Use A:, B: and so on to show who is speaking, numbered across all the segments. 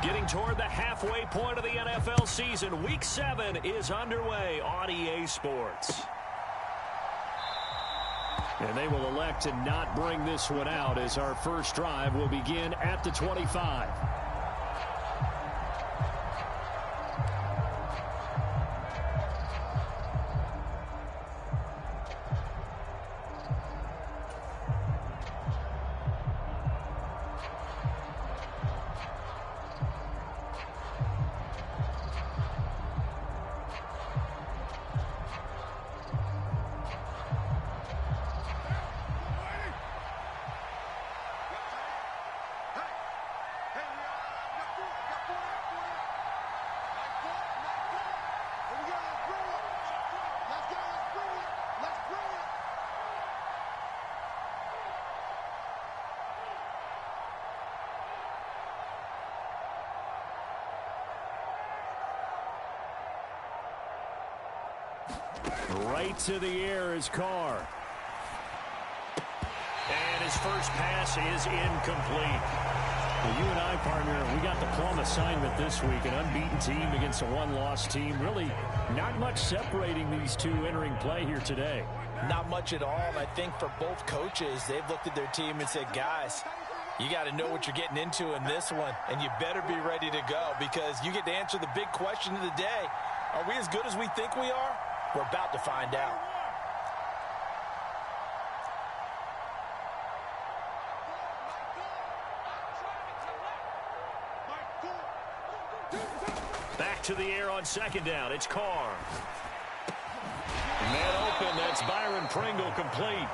A: Getting toward the halfway point of the NFL season, Week 7 is underway on EA Sports. And they will elect to not bring this one out as our first drive will begin at the 25. Right to the air is Carr. And his first pass is incomplete. Well, you and I, partner, we got the plum assignment this week. An unbeaten team against a one-loss team. Really not much separating these two entering play here today.
B: Not much at all. And I think for both coaches, they've looked at their team and said, guys, you got to know what you're getting into in this one. And you better be ready to go because you get to answer the big question of the day. Are we as good as we think we are? We're about to find out.
A: Back to the air on second down. It's Carr. Man open. That's Byron Pringle complete.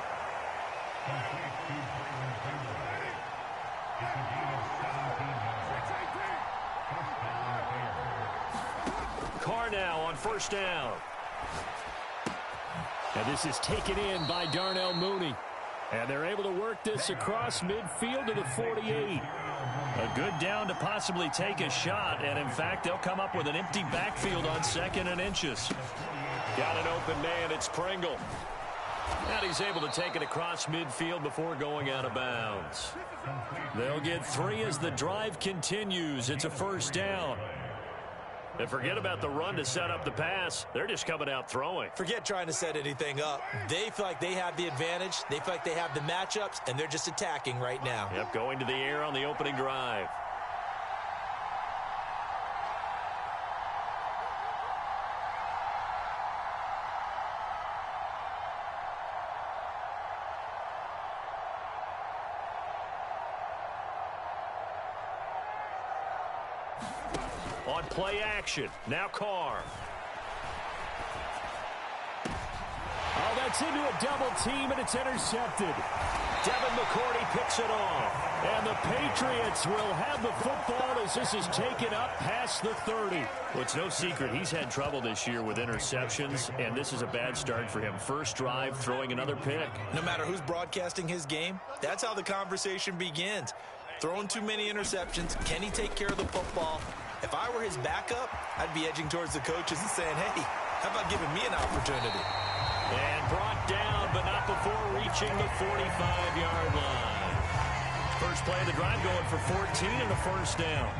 A: Carr now on first down. And this is taken in by Darnell Mooney. And they're able to work this across midfield to the 48. A good down to possibly take a shot. And, in fact, they'll come up with an empty backfield on 2nd and inches. Got an open man. It's Pringle. And he's able to take it across midfield before going out of bounds. They'll get 3 as the drive continues. It's a first down. And forget about the run to set up the pass. They're just coming out throwing.
B: Forget trying to set anything up. They feel like they have the advantage. They feel like they have the matchups, and they're just attacking right now.
A: Yep, going to the air on the opening drive. On play action, now Carr.
C: Oh, that's into a double team, and it's intercepted.
A: Devin McCourty picks it off.
C: And the Patriots will have the football as this is taken up past the 30.
A: Well, it's no secret he's had trouble this year with interceptions, and this is a bad start for him. First drive, throwing another pick.
B: No matter who's broadcasting his game, that's how the conversation begins. Throwing too many interceptions, can he take care of the football? If I were his backup, I'd be edging towards the coaches and saying, hey, how about giving me an opportunity?
A: And brought down, but not before reaching the 45-yard line. First play of the drive going for 14 and a first down.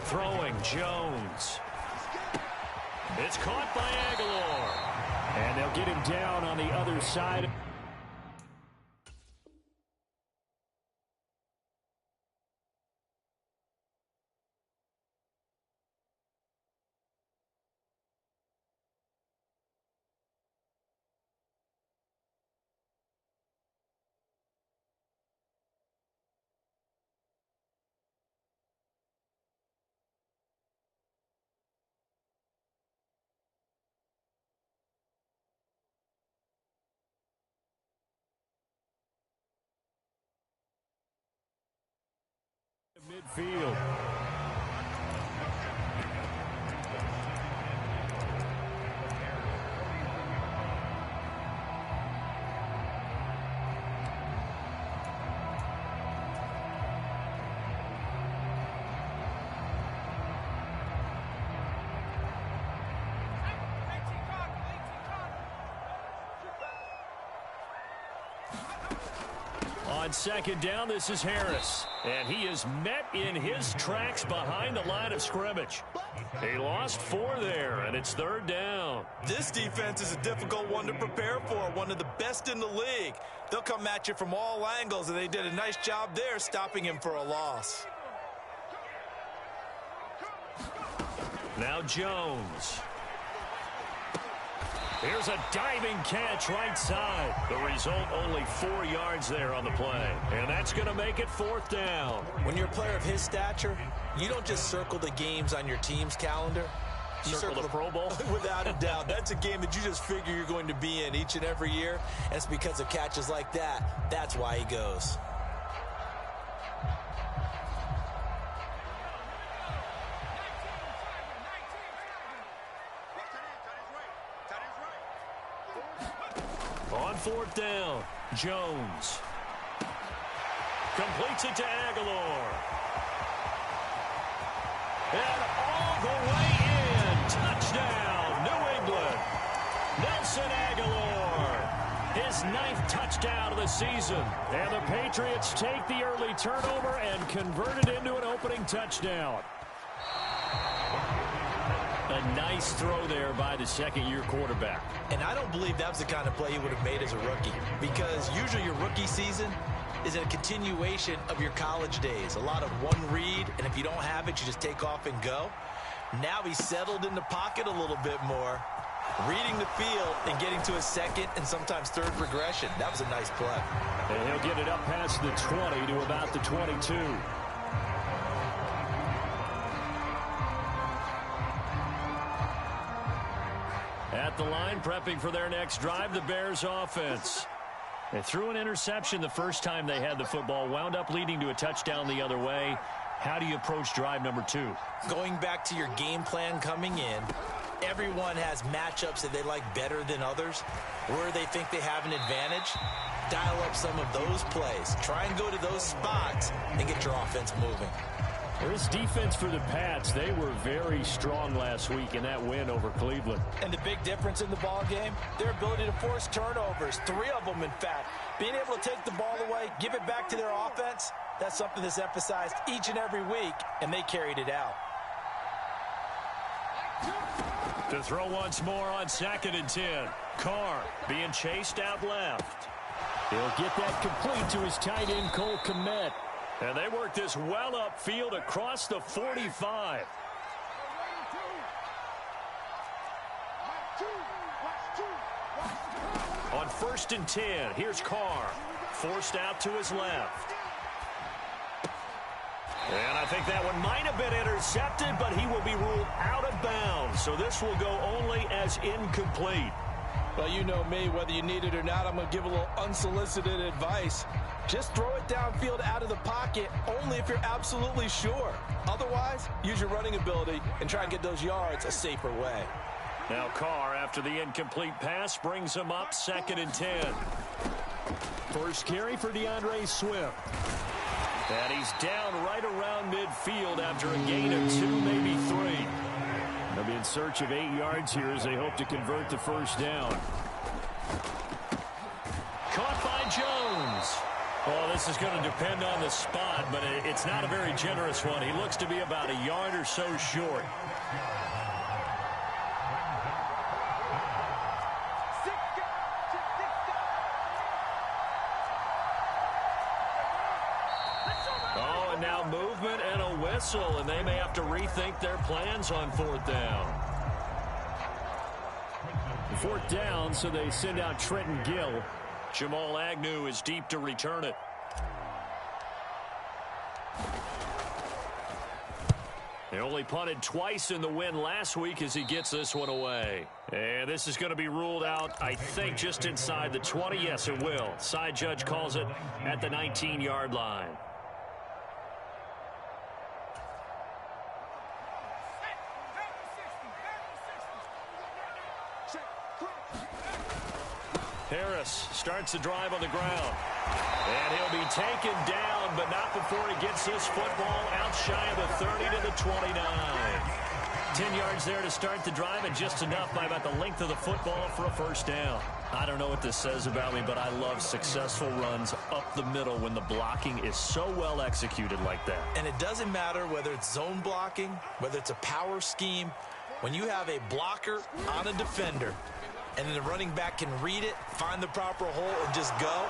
A: Throwing Jones. It's caught by Aguilar.
C: And they'll get him down on the other side. Midfield.
A: On second down, this is Harris. And he is met in his tracks behind the line of scrimmage. He lost 4 there, and it's third down.
B: This defense is a difficult one to prepare for, one of the best in the league. They'll come at you from all angles, and they did a nice job there stopping him for a loss.
A: Now Jones. Here's a diving catch right side. The result, only 4 yards there on the play. And that's going to make it fourth down.
B: When you're a player of his stature, you don't just circle the games on your team's calendar. You
A: circle the Pro Bowl?
B: Without a doubt. That's a game that you just figure you're going to be in each and every year. And it's because of catches like that. That's why he goes.
A: On fourth down, Jones completes it to Aguilar. And all the way in. Touchdown, New England. Nelson Aguilar. His 9th touchdown of the season. And the Patriots take the early turnover and convert it into an opening touchdown. A nice throw there by the second-year quarterback.
B: And I don't believe that was the kind of play he would have made as a rookie, because usually your rookie season is a continuation of your college days. A lot of one read, and if you don't have it, you just take off and go. Now he's settled in the pocket a little bit more, reading the field and getting to a second and sometimes third progression. That was a nice play.
A: And he'll get it up past the 20 to about the 22. At the line, prepping for their next drive, the Bears offense. They threw an interception the first time they had the football, wound up leading to a touchdown the other way. How do you approach drive number 2?
B: Going back to your game plan coming in, everyone has matchups that they like better than others. Where they think they have an advantage, dial up some of those plays. Try and go to those spots and get your offense moving.
C: This defense for the Pats, they were very strong last week in that win over Cleveland.
B: And the big difference in the ball game, their ability to force turnovers, 3 of them in fact. Being able to take the ball away, give it back to their offense, that's something that's emphasized each and every week, and they carried it out.
A: To throw once more on 2nd and 10. Carr being chased out left.
C: He'll get that complete to his tight end, Cole Kmet.
A: And they work this well upfield across the 45. On 1st and 10, here's Carr. Forced out to his left. And I think that one might have been intercepted, but he will be ruled out of bounds. So this will go only as incomplete.
B: Well, you know me, whether you need it or not, I'm going to give a little unsolicited advice. Just throw it downfield out of the pocket only if you're absolutely sure. Otherwise, use your running ability and try and get those yards a safer way.
A: Now Carr, after the incomplete pass, brings him up 2nd and 10.
C: First carry for DeAndre Swift.
A: And he's down right around midfield after a gain of 2, maybe 3.
C: They'll be in search of 8 yards here as they hope to convert the first down.
A: Caught by Jones. Well, this is going to depend on the spot, but it's not a very generous one. He looks to be about a yard or so short. Oh, and now movement and a whistle, and they may have to rethink their plans on 4th down.
C: 4th down, so they send out Trenton Gill.
A: Jamal Agnew is deep to return it. They only punted twice in the win last week as he gets this one away. And this is going to be ruled out, I think, just inside the 20. Yes, it will. Side judge calls it at the 19-yard line. Harris starts the drive on the ground. And he'll be taken down, but not before he gets this football out shy of the 30 to the 29. 10 yards there to start the drive, and just enough by about the length of the football for a first down. I don't know what this says about me, but I love successful runs up the middle when the blocking is so well executed like that.
B: And it doesn't matter whether it's zone blocking, whether it's a power scheme. When you have a blocker on a defender, and then the running back can read it, find the proper hole, and just go,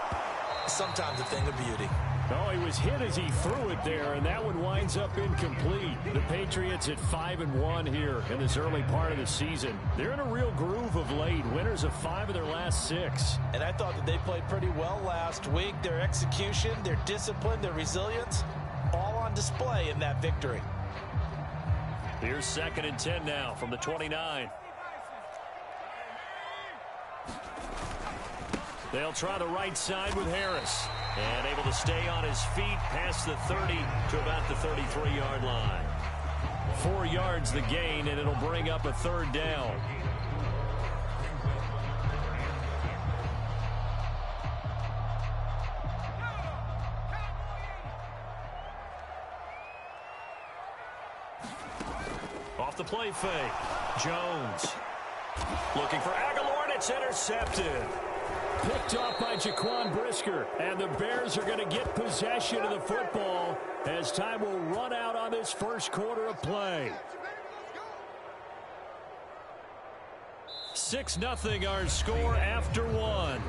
B: sometimes a thing of beauty.
C: Oh, he was hit as he threw it there, and that one winds up incomplete. The Patriots at 5-1 here in this early part of the season. They're in a real groove of late. Winners of 5 of their last 6.
B: And I thought that they played pretty well last week. Their execution, their discipline, their resilience, all on display in that victory.
A: Here's 2nd and 10 now from the 29. They'll try the right side with Harris. And able to stay on his feet past the 30 to about the 33-yard line. 4 yards the gain, and it'll bring up a 3rd down. Off the play fake. Jones looking for Aguilar, and it's intercepted. Picked off by Jaquan Brisker, and the Bears are going to get possession of the football as time will run out on this first quarter of play. 6-0 our score after 1.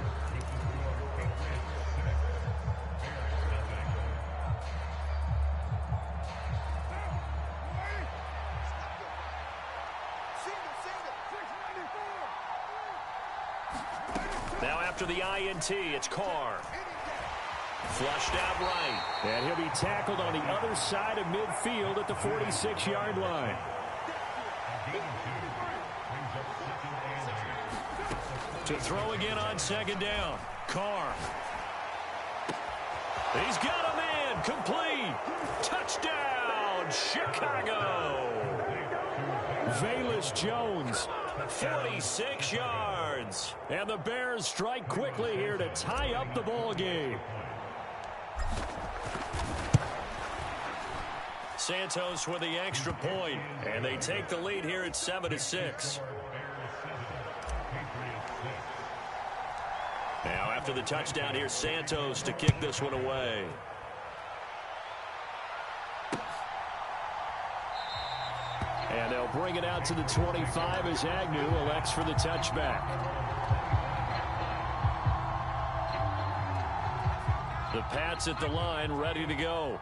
A: Now after the INT, it's Carr. Flushed out right.
C: And he'll be tackled on the other side of midfield at the 46-yard line.
A: To throw again on 2nd down. Carr. He's got a man. Complete. Touchdown, Chicago.
C: Velus Jones.
A: 46 yards.
C: And the Bears strike quickly here to tie up the ball game.
A: Santos with the extra point, and they take the lead here at 7-6. Now after the touchdown, here's Santos to kick this one away.
C: And they'll bring it out to the 25 as Agnew elects for the touchback.
A: The Pats at the line, ready to go.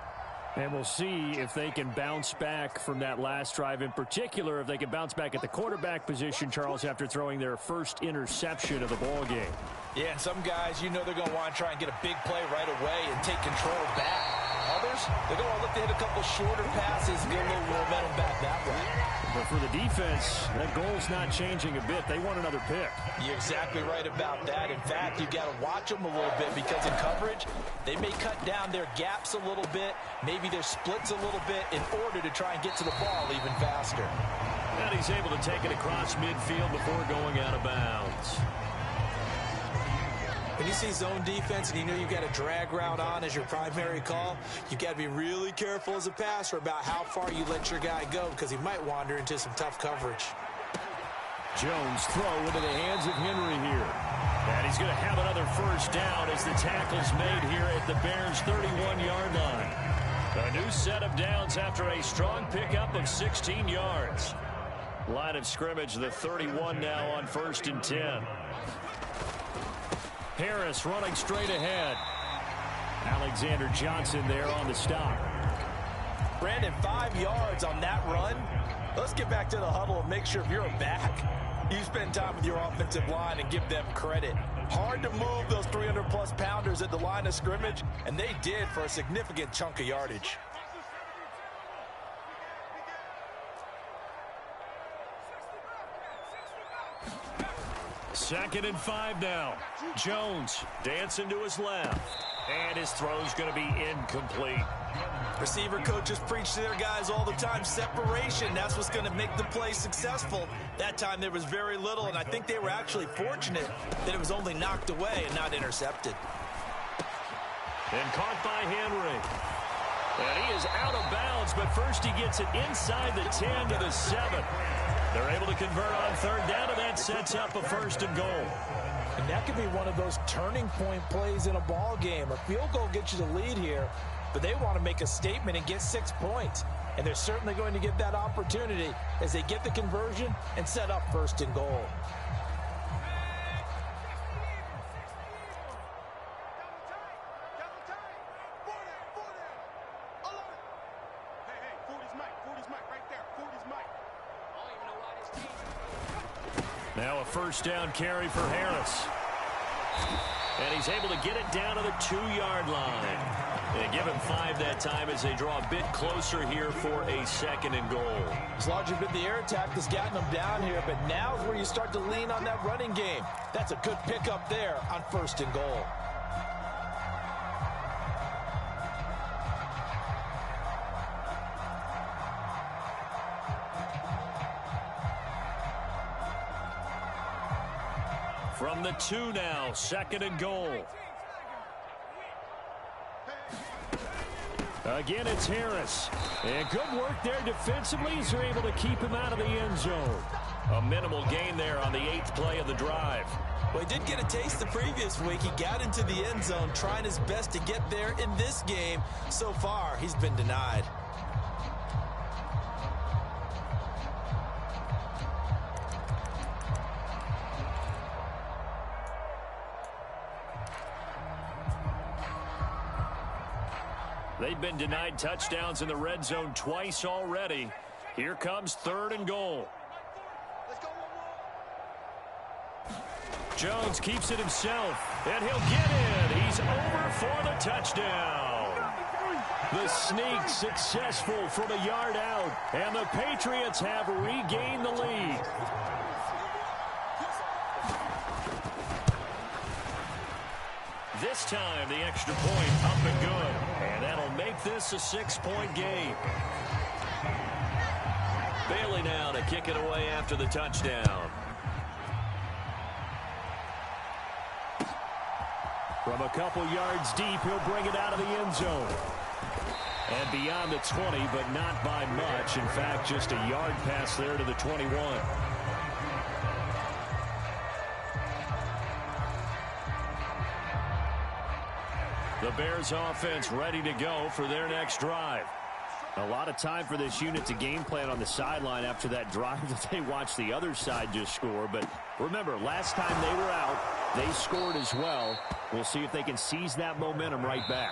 C: And we'll see if they can bounce back from that last drive. In particular, if they can bounce back at the quarterback position, Charles, after throwing their first interception of the ball game.
B: Yeah, and some guys, you know they're going to want to try and get a big play right away and take control back. Others, they're going to look to hit a couple shorter passes and get a little momentum back that way.
C: But for the defense, that goal's not changing a bit. They want another pick.
B: You're exactly right about that. In fact, you've got to watch them a little bit because in coverage, they may cut down their gaps a little bit, maybe their splits a little bit in order to try and get to the ball even faster.
A: And he's able to take it across midfield before going out of bounds.
B: When you see zone defense and you know you've got a drag route on as your primary call, you've got to be really careful as a passer about how far you let your guy go because he might wander into some tough coverage.
C: Jones throw into the hands of Henry here. And he's going to have another first down as the tackle's made here at the Bears' 31-yard line. A new set of downs after a strong pickup of 16 yards. Line of scrimmage, the 31 now on 1st and 10. Harris running straight ahead. Alexander Johnson there on the stop.
B: Brandon, 5 yards on that run. Let's get back to the huddle and make sure if you're a back, you spend time with your offensive line and give them credit. Hard to move those 300-plus pounders at the line of scrimmage, and they did for a significant chunk of yardage.
A: Second and 5 now. Jones dancing to his left. And his throw's going to be incomplete.
B: Receiver coaches preach to their guys all the time. Separation, that's what's going to make the play successful. That time there was very little, and I think they were actually fortunate that it was only knocked away and not intercepted.
A: And caught by Henry. And he is out of bounds, but first he gets it inside the 10 to the 7. They're able to convert on third down, and that sets up a 1st and goal.
B: And that could be one of those turning point plays in a ball game. A field goal gets you the lead here, but they want to make a statement and get 6 points. And they're certainly going to get that opportunity as they get the conversion and set up 1st and goal.
A: Now a 1st down carry for Harris. And he's able to get it down to the 2-yard line. They give him 5 that time as they draw a bit closer here for a 2nd and goal.
B: It's largely been the air attack that's gotten them down here, but now is where you start to lean on that running game. That's a good pickup there on 1st and goal.
A: From the 2 now, 2nd and goal. Again, it's Harris. And good work there defensively as they're able to keep him out of the end zone. A minimal gain there on the 8th play of the drive.
B: Well, he did get a taste the previous week. He got into the end zone, trying his best to get there in this game. So far, he's been denied.
A: They've been denied touchdowns in the red zone twice already. Here comes 3rd and goal. Jones keeps it himself, and he'll get in. He's over for the touchdown. The sneak successful from a yard out, and the Patriots have regained the lead. This time, the extra point up and good. And that'll make this a 6-point game. Bailey now to kick it away after the touchdown. From a couple yards deep, he'll bring it out of the end zone. And beyond the 20, but not by much. In fact, just a yard pass there to the 21. The Bears offense ready to go for their next drive. A lot of time for this unit to game plan on the sideline after that drive that they watched the other side just score. But remember, last time they were out, they scored as well. We'll see if they can seize that momentum right back.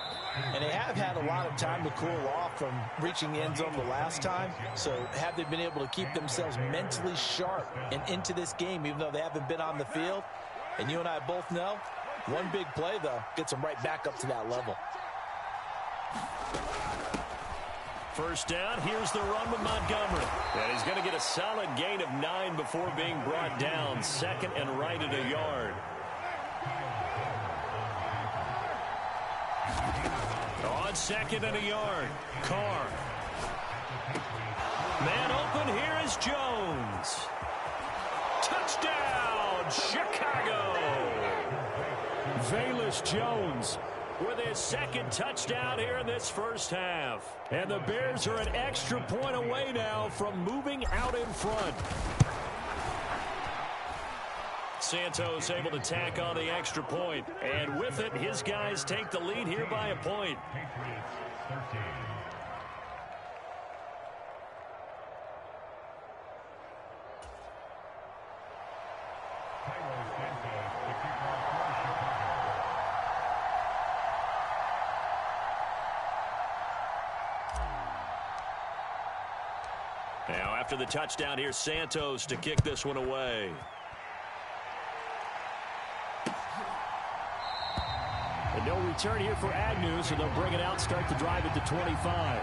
B: And they have had a lot of time to cool off from reaching the end zone the last time. So have they been able to keep themselves mentally sharp and into this game, even though they haven't been on the field? And you and I both know, one big play, though, gets them right back up to that level.
A: 1st down, here's the run with Montgomery. And he's going to get a solid gain of 9 before being brought down. 2nd and right at a yard. On 2nd and a yard, Carr. Man open, here is Jones. Touchdown, Chicago! Velus Jones with his 2nd touchdown here in this 1st half. And the Bears are an extra point away now from moving out in front. Santos able to tack on the extra point. And with it, his guys take the lead here by a point. Now after the touchdown, here's Santos to kick this one away. And no return here for Agnew, so they'll bring it out, start the drive at the 25.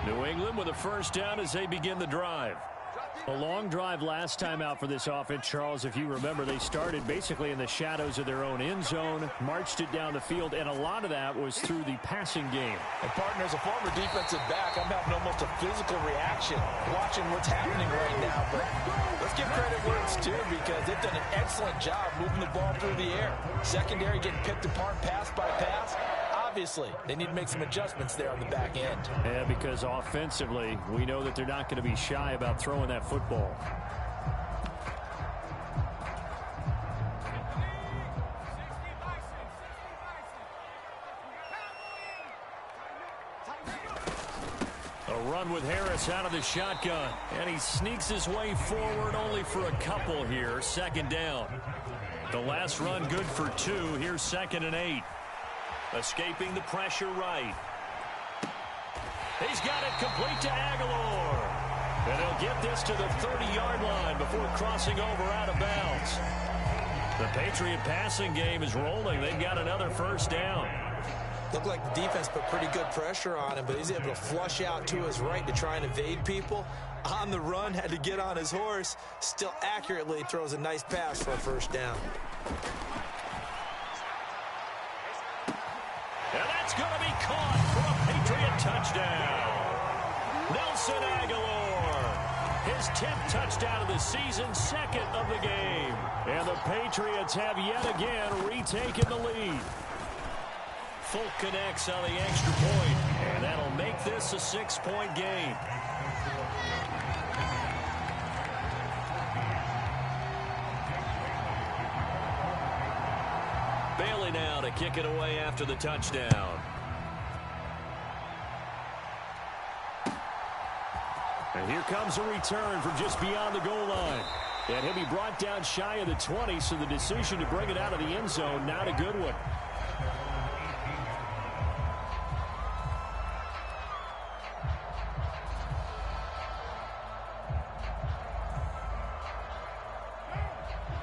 A: New England with a 1st down as they begin the drive. A long drive last time out for this offense, Charles. If you remember, they started basically in the shadows of their own end zone, marched it down the field, and a lot of that was through the passing game.
B: And, partner, as a former defensive back, I'm having almost a physical reaction watching what's happening right now. But let's give credit where it's due, because they've done an excellent job moving the ball through the air. Secondary getting picked apart pass by pass. Obviously, they need to make some adjustments there on the back end.
A: Yeah, because offensively, we know that they're not going to be shy about throwing that football. A run with Harris out of the shotgun, and he sneaks his way forward only for a couple here. Second down. The last run good for 2. Here's 2nd and 8. Escaping the pressure right. He's got it complete to Aguilar. And he'll get this to the 30-yard line before crossing over out of bounds. The Patriot passing game is rolling. They've got another first down.
B: Looked like the defense put pretty good pressure on him, but he's able to flush out to his right to try and evade people. On the run, had to get on his horse. Still accurately throws a nice pass for a first down.
A: And that's going to be caught for a Patriot touchdown. Nelson Aguilar, his 10th touchdown of the season, 2nd of the game. And the Patriots have yet again retaken the lead. Folk connects on the extra point, and that'll make this a 6-point game. Bailey now to kick it away after the touchdown. And here comes a return from just beyond the goal line. And he'll be brought down shy of the 20, so the decision to bring it out of the end zone, not a good one.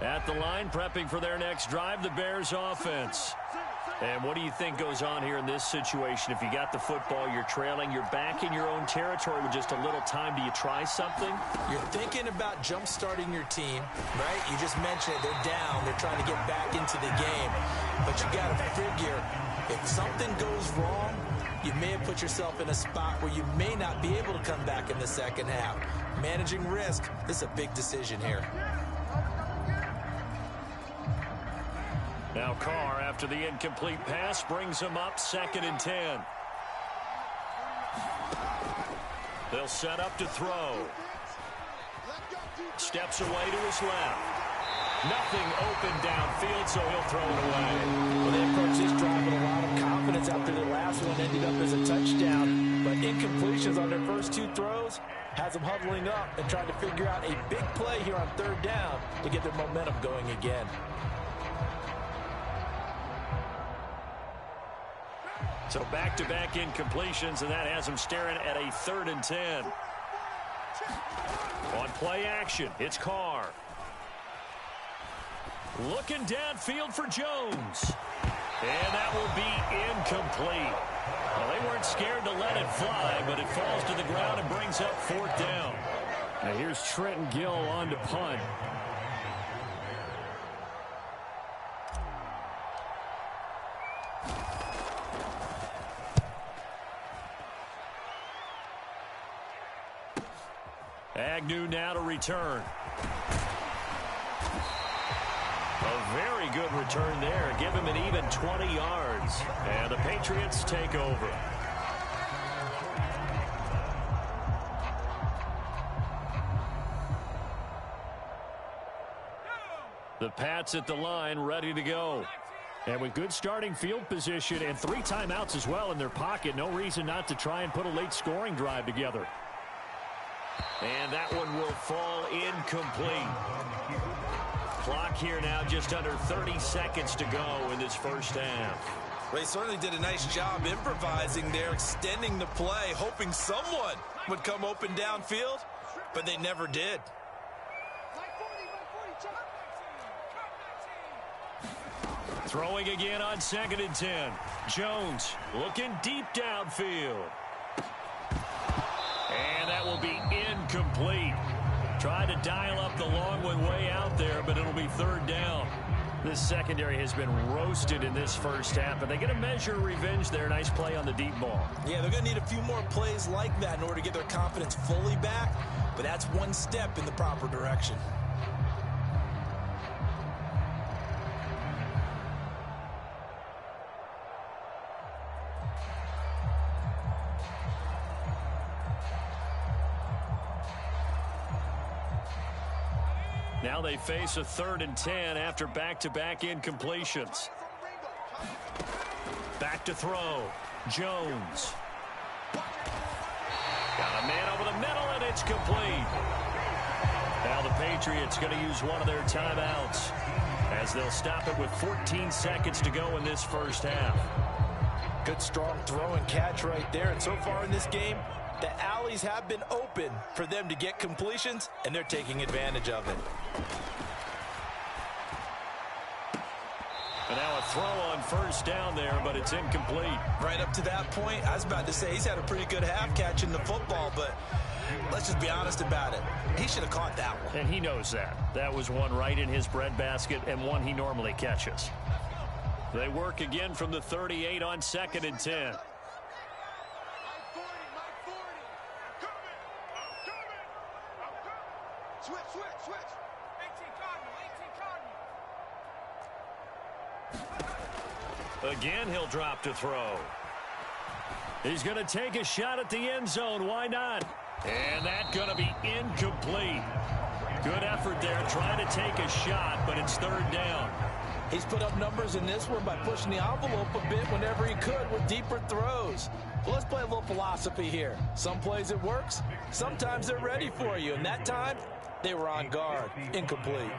A: At the line, prepping for their next drive, the Bears offense. And what do you think goes on here in this situation? If you got the football, you're trailing, you're back in your own territory with just a little time. Do you try something?
B: You're thinking about jump-starting your team, right? You just mentioned it. They're down. They're trying to get back into the game. But you got to figure, if something goes wrong, you may have put yourself in a spot where you may not be able to come back in the second half. Managing risk, this is a big decision here.
A: Now Carr, after the incomplete pass, brings him up 2nd and 10. They'll set up to throw. Steps away to his left. Nothing open downfield, so he'll throw it away.
B: Well, they approach this drive with a lot of confidence after the last one ended up as a touchdown. But incompletions on their first 2 throws has them huddling up and trying to figure out a big play here on 3rd down to get their momentum going again.
A: So back-to-back incompletions, and that has him staring at a 3rd and 10. On play action, it's Carr. Looking downfield for Jones. And that will be incomplete. Well, they weren't scared to let it fly, but it falls to the ground and brings up 4th down. Now here's Trenton Gill on to punt. Agnew now to return. A very good return there. Give him an even 20 yards. And the Patriots take over. The Pats at the line, ready to go. And with good starting field position and 3 timeouts as well in their pocket, no reason not to try and put a late scoring drive together. And that one will fall incomplete. Clock here now, just under 30 seconds to go in this first half.
B: They certainly did a nice job improvising there, extending the play, hoping someone would come open downfield, but they never did.
A: Throwing again on 2nd and 10. Jones looking deep downfield. And that will be incomplete. Tried to dial up the long one way out there, but it'll be third down. This secondary has been roasted in this first half, but they get a measure of revenge there. Nice play on the deep ball.
B: Yeah, they're going to need a few more plays like that in order to get their confidence fully back, but that's one step in the proper direction.
A: Now they face a 3rd and 10 after back-to-back incompletions. Back to throw. Jones. Got a man over the middle, and it's complete. Now the Patriots going to use one of their timeouts as they'll stop it with 14 seconds to go in this first half.
B: Good strong throw and catch right there. And so far in this game, the alleys have been open for them to get completions, and they're taking advantage of it.
A: And now a throw on first down there, but it's incomplete.
B: Right up to that point, I was about to say he's had a pretty good half catching the football, but let's just be honest about it. He should have caught that one.
A: And he knows that. That was one right in his breadbasket and one he normally catches. They work again from the 38 on 2nd and 10. Again, he'll drop to throw. He's going to take a shot at the end zone. Why not? And that's going to be incomplete. Good effort there trying to take a shot, but it's 3rd down.
B: He's put up numbers in this one by pushing the envelope a bit whenever he could with deeper throws. Well, let's play a little philosophy here. Some plays it works. Sometimes they're ready for you. And that time, they were on guard. Incomplete.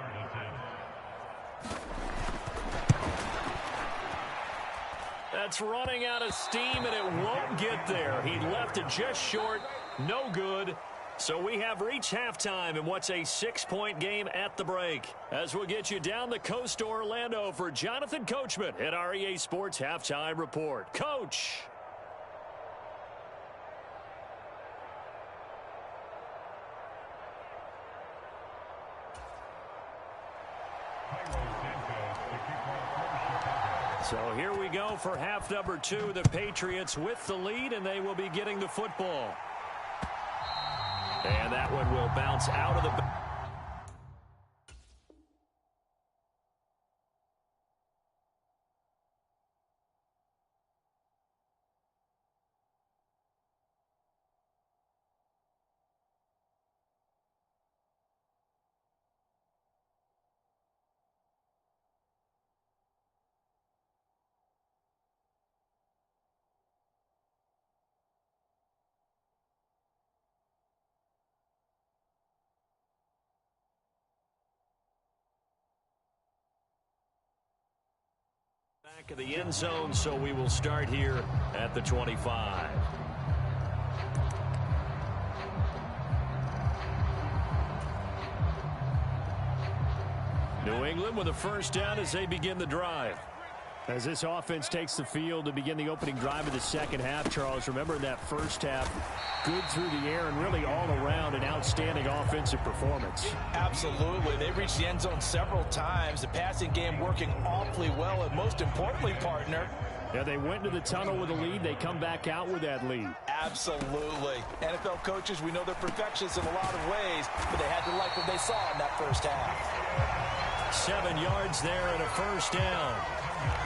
A: That's running out of steam, and it won't get there. He left it just short. No good. So we have reached halftime in what's a 6-point game at the break. As we'll get you down the coast to Orlando for Jonathan Coachman at our EA Sports Halftime Report. Coach. So here we go for half number 2. The Patriots with the lead, and they will be getting the football. And that one will bounce out of the... Back of the end zone, so we will start here at the 25. New England with a first down as they begin the drive. As this offense takes the field to begin the opening drive of the second half, Charles, remember in that first half, good through the air and really all around an outstanding offensive performance.
B: Absolutely. They reached the end zone several times. The passing game working awfully well, and most importantly, partner,
A: yeah, they went to the tunnel with a lead. They come back out with that lead.
B: Absolutely. NFL coaches, we know they're perfectionists in a lot of ways, but they had to like what they saw in that first half.
A: 7 yards there and a first down.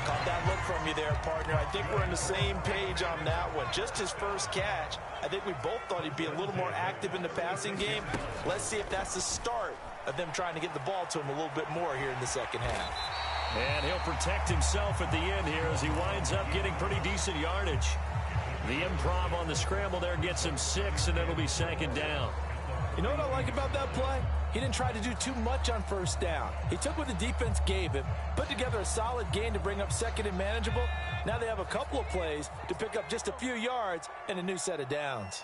B: Caught that look from you there, partner. I think we're on the same page on that one. Just his first catch. I think we both thought he'd be a little more active in the passing game. Let's see if that's the start of them trying to get the ball to him a little bit more here in the second half.
A: And he'll protect himself at the end here as he winds up getting pretty decent yardage. The improv on the scramble there gets him 6, and it'll be 2nd down.
B: You know what I like about that play? He didn't try to do too much on first down. He took what the defense gave him, put together a solid gain to bring up 2nd and manageable. Now they have a couple of plays to pick up just a few yards and a new set of downs.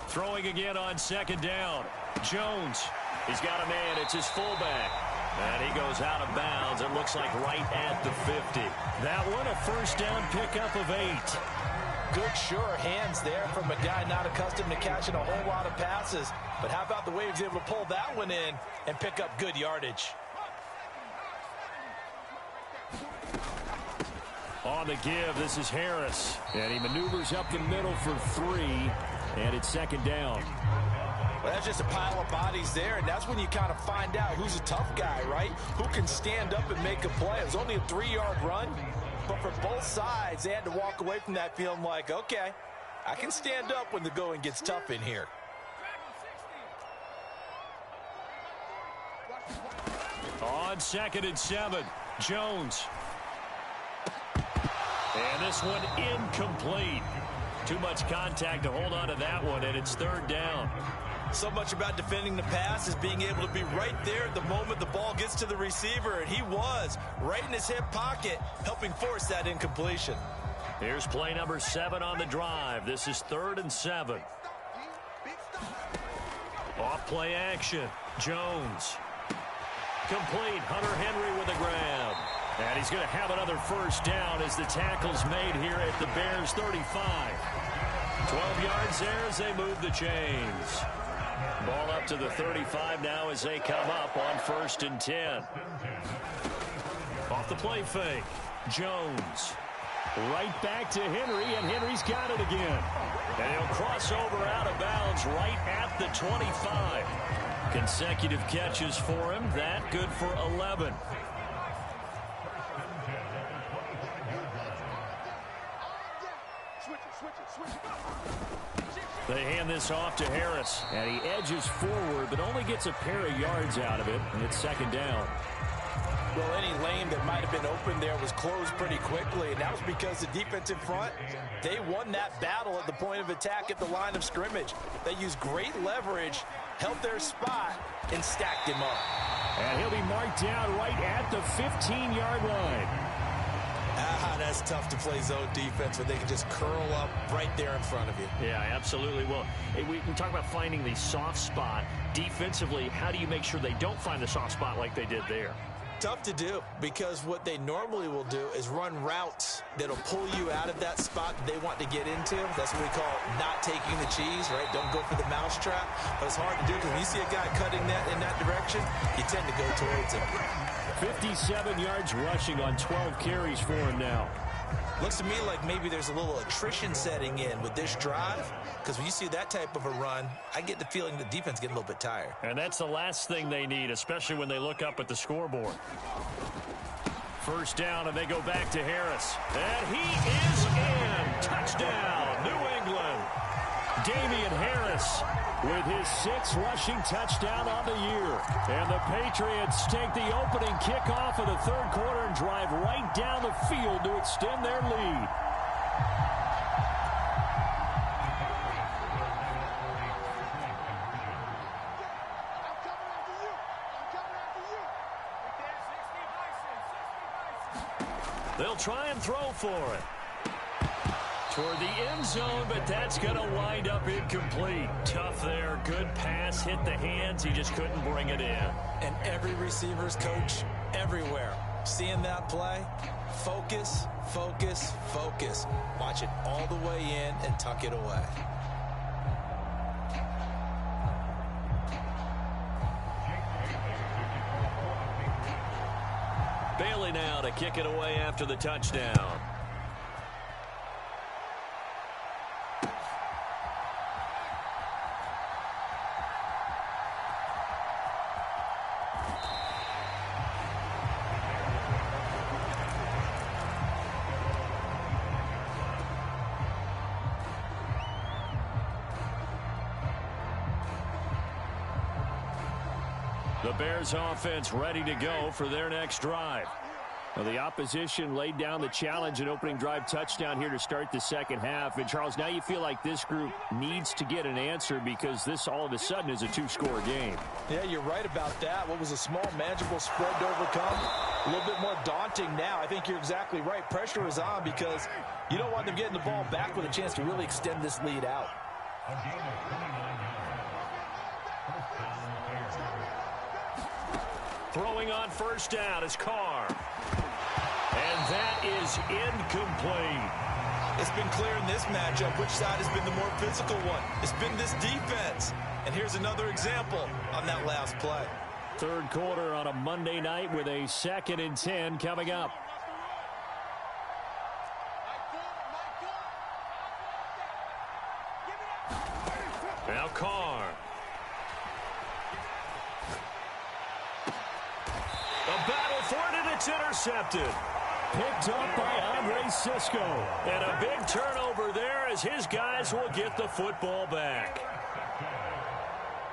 A: Throwing again on 2nd down. Jones, he's got a man. It's his fullback. And he goes out of bounds. It looks like right at the 50. That one, a first down pickup of 8.
B: Good, sure hands there from a guy not accustomed to catching a whole lot of passes. But how about the way he was able to pull that one in and pick up good yardage?
C: On the give, this is Harris. And he maneuvers up the middle for 3. And it's second down.
B: Well, that's just a pile of bodies there, and that's when you kind of find out who's a tough guy, right? Who can stand up and make a play. It was only a 3-yard run, but for both sides, they had to walk away from that feeling like, okay, I can stand up when the going gets tough in here.
C: On 2nd and 7, Jones. And this one incomplete. Too much contact to hold on to that one, and it's 3rd down.
B: So much about defending the pass is being able to be right there at the moment the ball gets to the receiver, and he was right in his hip pocket, helping force that incompletion.
C: Here's play number 7 on the drive. This is 3rd and 7. Off play action. Jones. Complete. Hunter Henry with a grab. And he's going to have another first down as the tackle's made here at the Bears 35. 12 yards there as they move the chains. Ball up to the 35 now as they come up on 1st and 10. Off the play fake. Jones. Right back to Henry, and Henry's got it again. And he'll cross over out of bounds right at the 25. Consecutive catches for him. That good for 11. They hand this off to Harris, and he edges forward, but only gets a pair of yards out of it, and it's 2nd down.
B: Well, any lane that might have been open there was closed pretty quickly, and that was because the defensive front, they won that battle at the point of attack at the line of scrimmage. They used great leverage, held their spot, and stacked him up.
C: And he'll be marked down right at the 15-yard line.
B: That's tough to play zone defense when they can just curl up right there in front of you.
C: Yeah, absolutely. Well, we can talk about finding the soft spot. Defensively, how do you make sure they don't find the soft spot like they did there?
B: Tough to do, because what they normally will do is run routes that'll pull you out of that spot that they want to get into. That's what we call not taking the cheese, right? Don't go for the mousetrap. But it's hard to do because when you see a guy cutting that in that direction, you tend to go towards him.
C: 57 yards rushing on 12 carries for him now.
B: Looks to me like maybe there's a little attrition setting in with this drive, because when you see that type of a run, I get the feeling the defense getting a little bit tired.
C: And that's the last thing they need, especially when they look up at the scoreboard. First down, and they go back to Harris. And he is in. Touchdown, New England. Damian Harris with his 6th rushing touchdown on the year. And the Patriots take the opening kickoff of the 3rd quarter and drive right down the field to extend their lead. They'll try and throw for it. Toward the end zone, but that's going to wind up incomplete. Tough there. Good pass. Hit the hands. He just couldn't bring it in.
B: And every receiver's coach everywhere, seeing that play, focus, focus, focus. Watch it all the way in and tuck it away.
C: Bailey now to kick it away after the touchdown. The Bears offense ready to go for their next drive. Well, the opposition laid down the challenge and opening drive touchdown here to start the second half. And, Charles, now you feel like this group needs to get an answer because this all of a sudden is a 2-score game.
B: Yeah, you're right about that. What was a small, manageable spread to overcome, a little bit more daunting now. I think you're exactly right. Pressure is on because you don't want them getting the ball back with a chance to really extend this lead out.
C: Throwing on first down is Carr. And that is incomplete.
B: It's been clear in this matchup which side has been the more physical one. It's been this defense. And here's another example on that last play.
A: Third quarter on a Monday night with a 2nd and 10 coming up. Now Carr. A battle for it, and it's intercepted. Picked up by Andre Cisco. And a big turnover there as his guys will get the football back.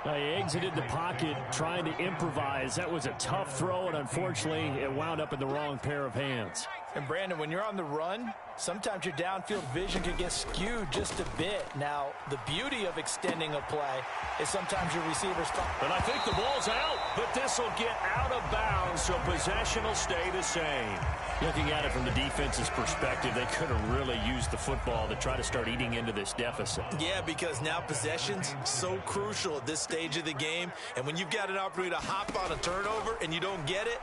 A: He exited the pocket trying to improvise. That was a tough throw, and unfortunately, it wound up in the wrong pair of hands.
B: And, Brandon, when you're on the run, sometimes your downfield vision can get skewed just a bit. Now, the beauty of extending a play is sometimes your receivers...
A: And I think the ball's out, but this will get out of bounds, so possession will stay the same. Looking at it from the defense's perspective, they could have really used the football to try to start eating into this deficit.
B: Yeah, because now possession's so crucial at this stage of the game. And when you've got an opportunity to hop on a turnover and you don't get it,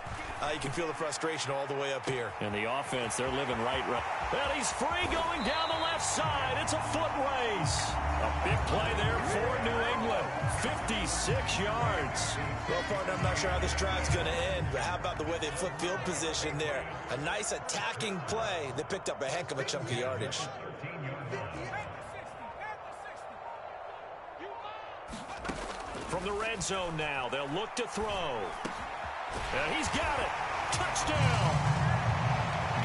B: you can feel the frustration all the way up here.
A: And the offense, they're living right. Well, he's free going down the left side. It's a foot race. A big play there for New England. 56 yards.
B: Well, partner, I'm not sure how this drive's going to end, but how about the way they flip field position there? A nice attacking play that picked up a heck of a chunk of yardage.
A: From the red zone now, they'll look to throw. And he's got it. Touchdown.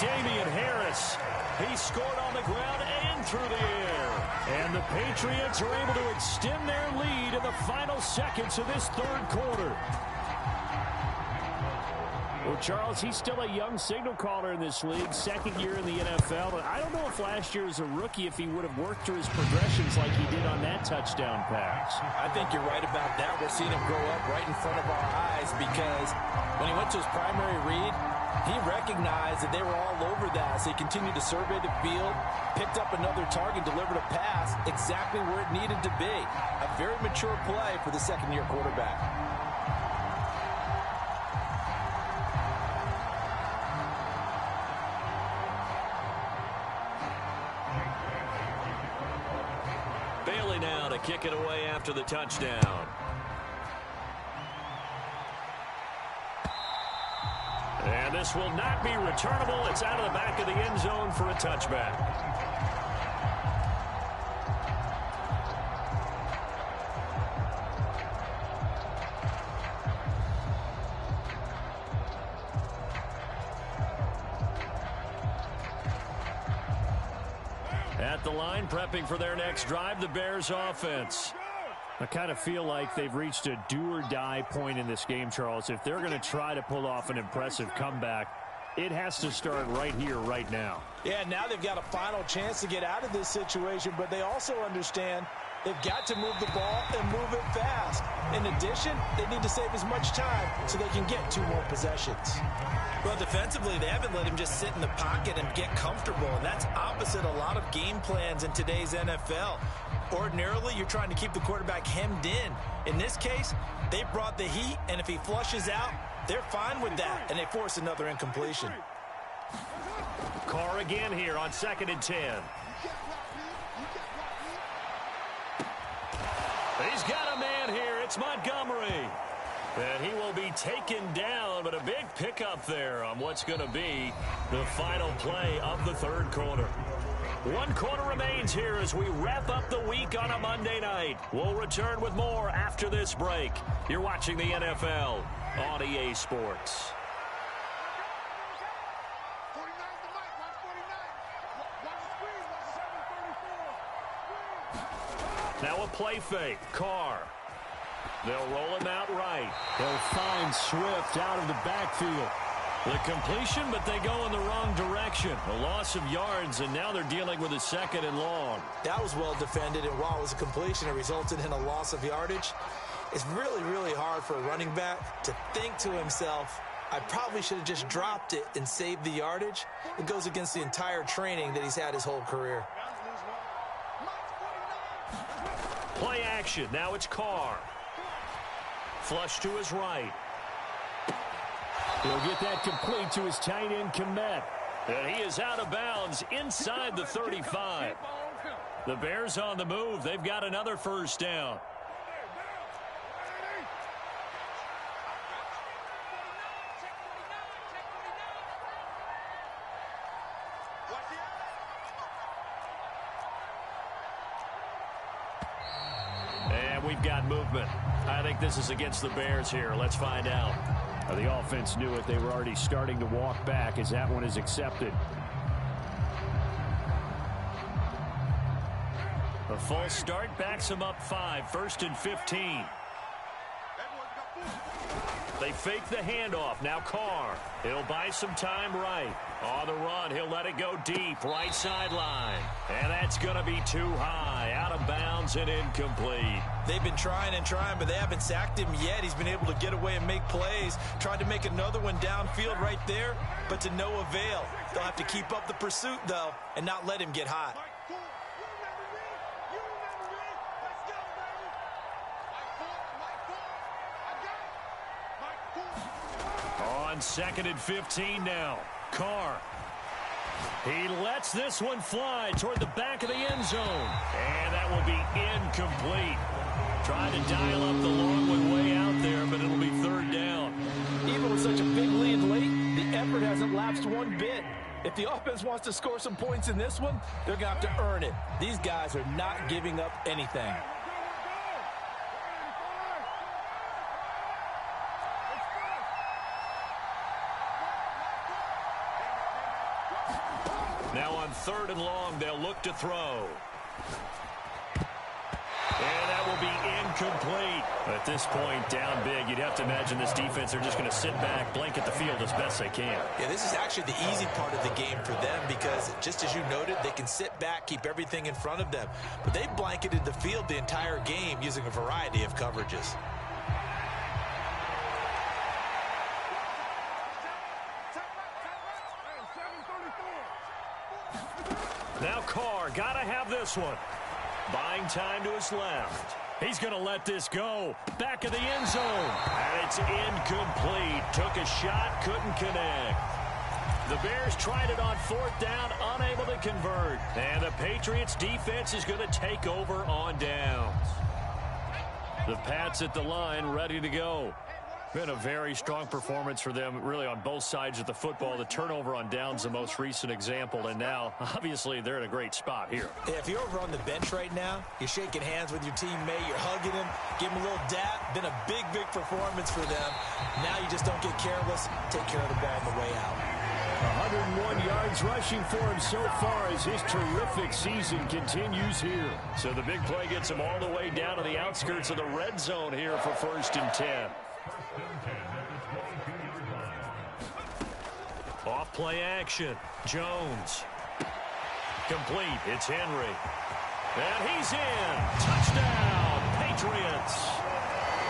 A: Damian Harris. He scored on the ground and through the air. And the Patriots are able to extend their lead in the final seconds of this third quarter. Well, Charles, he's still a young signal caller in this league, 2nd year in the NFL. But I don't know if last year as a rookie, if he would have worked through his progressions like he did on that touchdown pass.
B: I think you're right about that. We're seeing him grow up right in front of our eyes because when he went to his primary read, he recognized that they were all over that. So he continued to survey the field, picked up another target, delivered a pass exactly where it needed to be. A very mature play for the second-year quarterback.
A: Bailey now to kick it away after the touchdown. And this will not be returnable. It's out of the back of the end zone for a touchback. At the line, prepping for their next drive, the Bears offense. I kind of feel like they've reached a do-or-die point in this game, Charles. If they're going to try to pull off an impressive comeback, it has to start right here, right now.
B: Yeah, now they've got a final chance to get out of this situation, but they also understand they've got to move the ball and move it fast. In addition, they need to save as much time so they can get 2 more possessions. Well, defensively, they haven't let him just sit in the pocket and get comfortable, and that's opposite a lot of game plans in today's NFL. Ordinarily, you're trying to keep the quarterback hemmed in. In this case, they brought the heat, and if he flushes out, they're fine with that, and they force another incompletion.
A: Carr again here on 2nd and 10. He's got a man here. It's Montgomery. And he will be taken down, but a big pickup there on what's going to be the final play of the third quarter. 1 quarter remains here as we wrap up the week on a Monday night. We'll return with more after this break. You're watching the NFL on EA Sports. Now a play fake. Carr. They'll roll him out right. They'll find Swift out of the backfield. The completion, but they go in the wrong direction. A loss of yards, and now they're dealing with a 2nd and long.
B: That was well defended, and while it was a completion, it resulted in a loss of yardage. It's really, really hard for a running back to think to himself, I probably should have just dropped it and saved the yardage. It goes against the entire training that he's had his whole career.
A: Play action. Now it's Carr. Flush to his right. He'll get that complete to his tight end, Kmet. And he is out of bounds inside the 35. The Bears on the move. They've got another first down. And we've got movement. I think this is against the Bears here. Let's find out.
C: The offense knew it. They were already starting to walk back as that one is accepted.
A: A false start backs him up 5, 1st and 15. They fake the handoff. Now Carr. He'll buy some time right. On the run, he'll let it go deep. Right sideline. And that's going to be too high. Out of bounds and incomplete.
B: They've been trying and trying, but they haven't sacked him yet. He's been able to get away and make plays. Tried to make another one downfield right there, but to no avail. They'll have to keep up the pursuit, though, and not let him get hot.
A: On 2nd and 15 now. Carr. He lets this one fly toward the back of the end zone. And that will be incomplete. Trying to dial up the long one way out there, but it'll be 3rd down.
B: Even with such a big lead late, the effort hasn't lapsed one bit. If the offense wants to score some points in this one, they're going to have to earn it. These guys are not giving up anything.
A: Now on 3rd and long, they'll look to throw. And that will be incomplete. At this point, down big, you'd have to imagine this defense are just going to sit back, blanket the field as best they can.
B: Yeah, this is actually the easy part of the game for them because, just as you noted, they can sit back, keep everything in front of them. But they've blanketed the field the entire game using a variety of coverages.
A: Now Carr, got to have this one. Buying time to his left. He's going to let this go. Back of the end zone. And it's incomplete. Took a shot, couldn't connect. The Bears tried it on 4th down, unable to convert. And the Patriots defense is going to take over on downs. The Pats at the line, ready to go. Been a very strong performance for them, really, on both sides of the football. The turnover on downs, the most recent example, and now, obviously, they're in a great spot here.
B: Yeah, if you're over on the bench right now, you're shaking hands with your teammate, you're hugging him, give him a little dap. Been a big, big performance for them. Now you just don't get careless. Take care of the ball on the way out.
C: 101 yards rushing for him so far as his terrific season continues here.
A: So the big play gets him all the way down to the outskirts of the red zone here for 1st and 10. Off play action. Jones. Complete. It's Henry. And he's in. Touchdown, Patriots.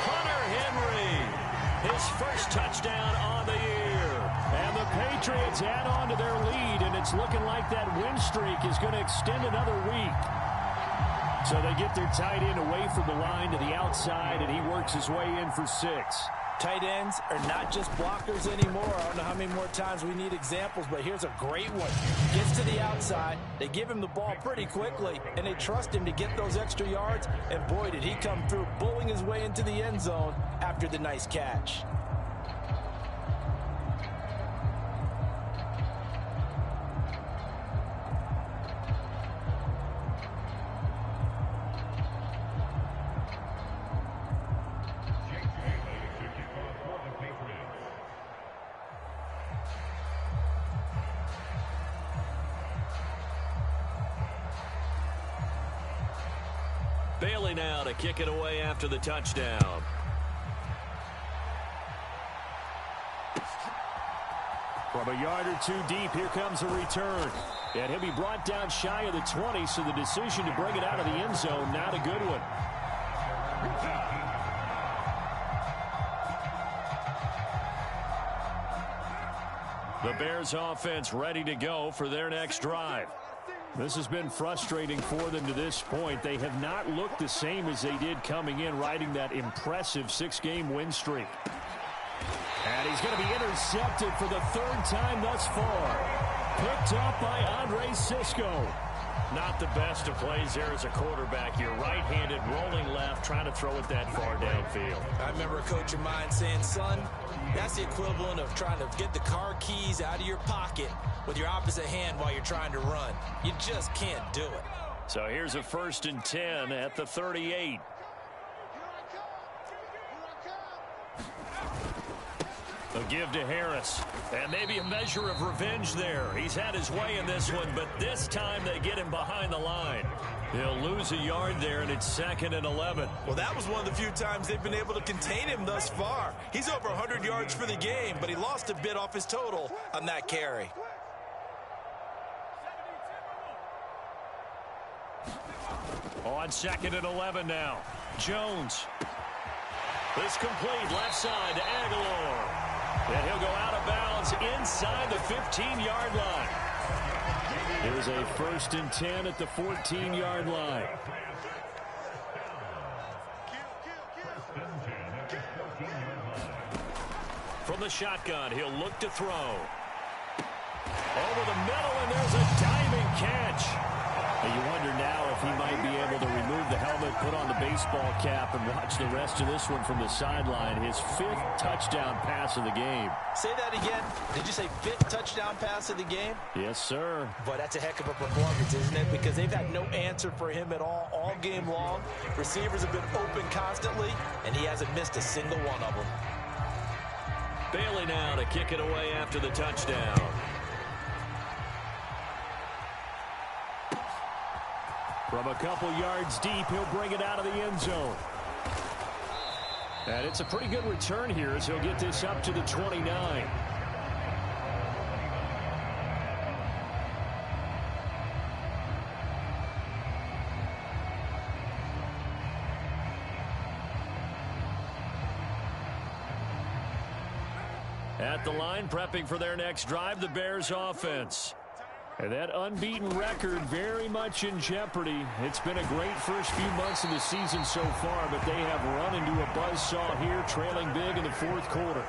A: Hunter Henry. His first touchdown on the year. And the Patriots add on to their lead, and it's looking like that win streak is going to extend another week. So they get their tight end away from the line to the outside, and he works his way in for 6.
B: Tight ends are not just blockers anymore. I don't know how many more times we need examples, but here's a great one. Gets to the outside. They give him the ball pretty quickly, and they trust him to get those extra yards. And boy, did he come through, bulling his way into the end zone after the nice catch.
A: Bailey now to kick it away after the touchdown.
C: From a yard or 2 deep, here comes a return. And he'll be brought down shy of the 20, so the decision to bring it out of the end zone, not a good one.
A: The Bears offense ready to go for their next drive.
C: This has been frustrating for them to this point. They have not looked the same as they did coming in, riding that impressive 6-game win streak. And he's going to be intercepted for the 3rd time thus far.
A: Picked up by Andre Cisco. Not the best of plays there as a quarterback. You're right-handed, rolling left, trying to throw it that far downfield.
B: I remember a coach of mine saying, son, that's the equivalent of trying to get the car keys out of your pocket with your opposite hand while you're trying to run. You just can't do it.
A: So here's a 1st and 10 at the 38. A give to Harris. And maybe a measure of revenge there. He's had his way in this one, but this time they get him behind the line. He'll lose a yard there, and it's 2nd and 11.
B: Well, that was one of the few times they've been able to contain him thus far. He's over 100 yards for the game, but he lost a bit off his total on that carry.
A: On 2nd and 11 now. Jones. This complete left side to Aguilar. And he'll go out of bounds inside the 15-yard line. Here's a 1st and 10 at the 14-yard line. From the shotgun, he'll look to throw. Over the middle, and there's a diving catch. And you wonder now if he might be able to remove the helmet, put on the baseball cap, and watch the rest of this one from the sideline. His 5th touchdown pass of the game.
B: Say that again. Did you say 5th touchdown pass of the game?
A: Yes, sir.
B: But that's a heck of a performance, isn't it? Because they've had no answer for him at all game long. Receivers have been open constantly, and he hasn't missed a single one of them.
A: Bailey now to kick it away after the touchdown. From a couple yards deep, he'll bring it out of the end zone. And it's a pretty good return here as he'll get this up to the 29. At the line, prepping for their next drive, the Bears offense. And that unbeaten record very much in jeopardy. It's been a great first few months of the season so far, but they have run into a buzzsaw here, trailing big in the 4th quarter.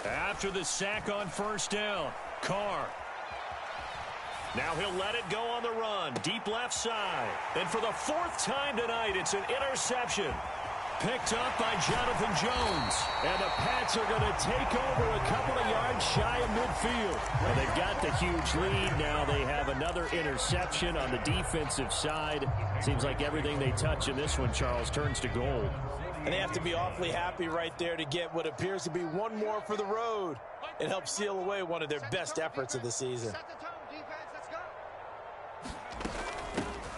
A: After the sack on 1st down, Carr. Now he'll let it go on the run, deep left side. And for the 4th time tonight, it's an interception. Picked up by Jonathan Jones. And the Pats are going to take over a couple of yards shy of midfield. Well, they've got the huge lead. Now they have another interception on the defensive side. Seems like everything they touch in this one, Charles, turns to gold.
B: And they have to be awfully happy right there to get what appears to be one more for the road. It helps seal away one of their best efforts of the season.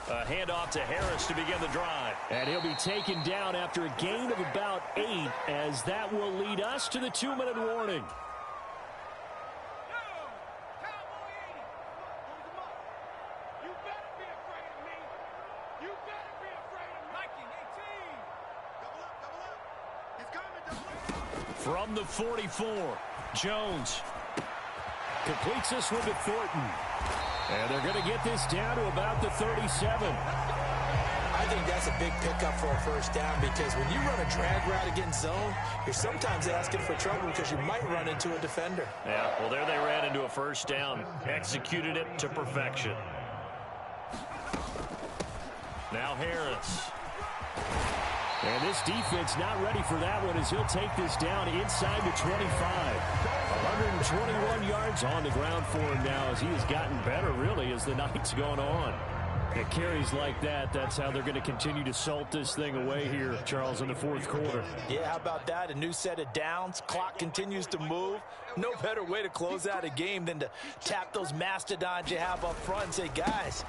A: A handoff to Harris to begin the drive. And he'll be taken down after a gain of about 8, as that will lead us to the 2-minute warning. From the 44, Jones completes this one to Thornton. And they're going to get this down to about the 37.
B: I think that's a big pickup for a 1st down, because when you run a drag route against zone, you're sometimes asking for trouble because you might run into a defender.
A: Yeah, well, there they ran into a 1st down. Executed it to perfection. Now Harris. And this defense not ready for that one, as he'll take this down inside the 25. 121 yards on the ground for him now, as he has gotten better, really, as the night's gone on. It carries like that. That's how they're going to continue to salt this thing away here, Charles, in the 4th quarter.
B: Yeah, how about that? A new set of downs. Clock continues to move. No better way to close out a game than to tap those mastodons you have up front and say, guys,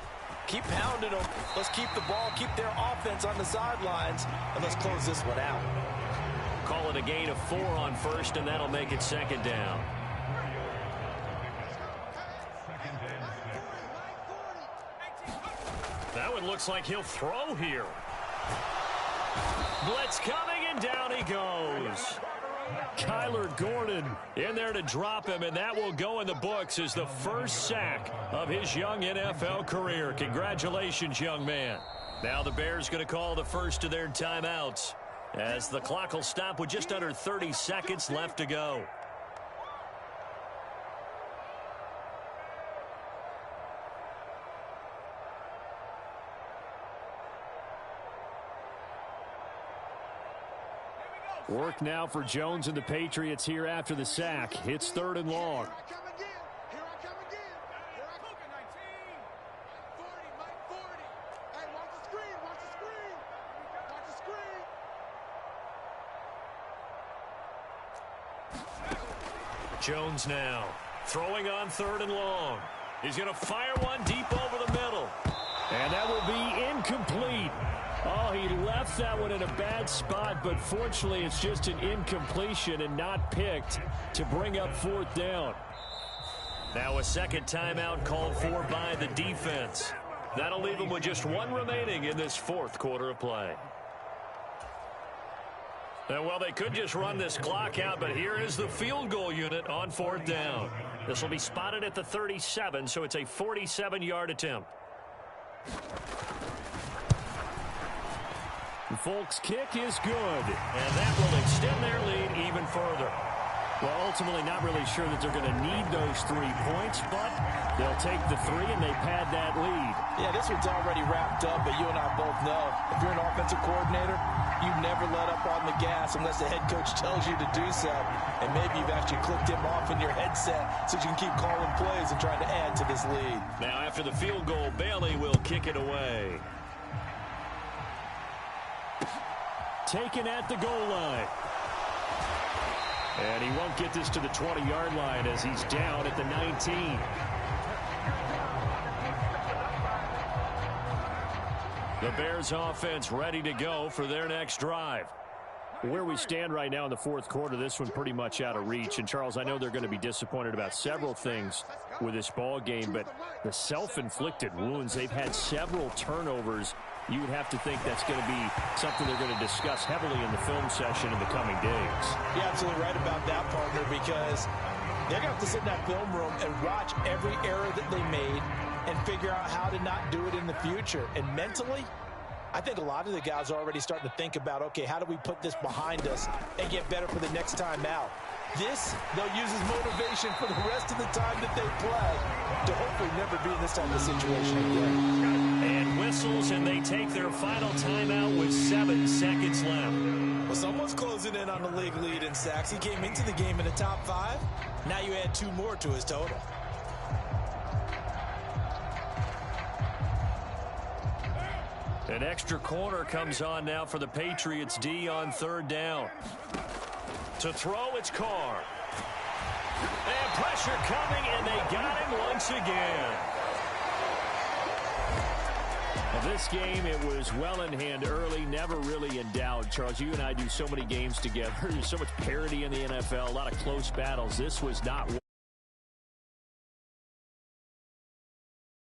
B: keep pounding them. Let's keep the ball, keep their offense on the sidelines, and let's close this one out.
A: Call it a gain of 4 on 1st, and that'll make it 2nd down. That one looks like he'll throw here. Blitz coming, and down he goes. Kyler Gordon in there to drop him, and that will go in the books as the first sack of his young NFL career. Congratulations, young man. Now the Bears going to call the first of their timeouts. as the clock will stop with just under 30 seconds left to go.
C: Work now for Jones and the Patriots here after the sack. It's 3rd and long.
A: Jones now throwing on 3rd and long. He's going to fire one deep over the middle.
C: And that will be incomplete. Oh, he left that one in a bad spot, but fortunately it's just an incompletion and not picked to bring up 4th down.
A: Now a second timeout called for by the defense. That'll leave them with just one remaining in this 4th quarter of play. And well, they could just run this clock out, but here is the field goal unit on 4th down. This will be spotted at the 37, so it's a 47-yard attempt.
C: Folks' kick is good.
A: And that will extend their lead even further.
C: Well, ultimately not really sure that they're going to need those 3 points, but they'll take the 3 and they pad that lead.
B: Yeah, this one's already wrapped up, but you and I both know if you're an offensive coordinator, you never let up on the gas unless the head coach tells you to do so. And maybe you've actually clicked him off in your headset so you can keep calling plays and trying to add to this lead.
A: Now after the field goal, Bailey will kick it away.
C: Taken at the goal line. And he won't get this to the 20-yard line as he's down at the 19.
A: The Bears offense ready to go for their next drive.
C: Where we stand right now in the 4th quarter, this one pretty much out of reach. And, Charles, I know they're going to be disappointed about several things with this ball game, but the self-inflicted wounds, they've had several turnovers. You would have to think that's going to be something they're going to discuss heavily in the film session in the coming days.
B: You're absolutely right about that, partner, because they're going to have to sit in that film room and watch every error that they made and figure out how to not do it in the future. And mentally, I think a lot of the guys are already starting to think about, okay, how do we put this behind us and get better for the next time out? This, they'll use as motivation for the rest of the time that they play to hopefully never be in this type of situation again.
A: And whistles, and they take their final timeout with 7 seconds left.
B: Well, someone's closing in on the league lead in sacks. He came into the game in the top 5. Now you add 2 more to his total.
A: An extra corner comes on now for the Patriots D on 3rd down. To throw, it's Carr. And pressure coming, and they got him once again.
C: Well, this game, it was well in hand early, never really in doubt. Charles, you and I do so many games together. There's so much parity in the NFL, a lot of close battles. This was not